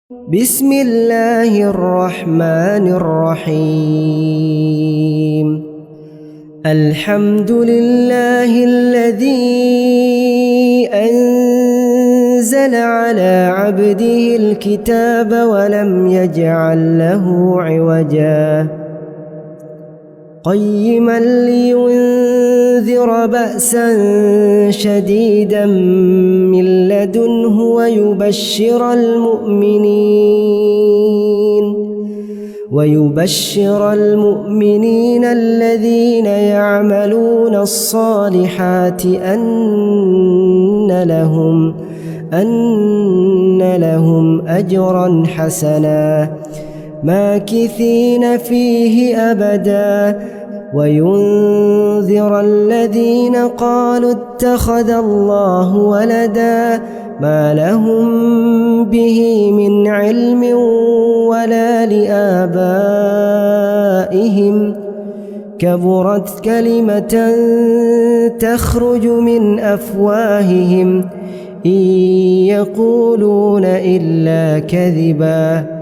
بسم الله الرحمن الرحيم. الحمد لله الذي أنزل على عبده الكتاب ولم يجعل له عوجا قيما لينذر بأسا شديدا من لدنه ويبشر المؤمنين الذين يعملون الصالحات أن لهم أجرا حسنا ماكثين فيه أبدا وينذر الذين قالوا اتخذ الله ولدا ما لهم به من علم ولا لآبائهم كبرت كلمة تخرج من أفواههم إن يقولون إلا كذبا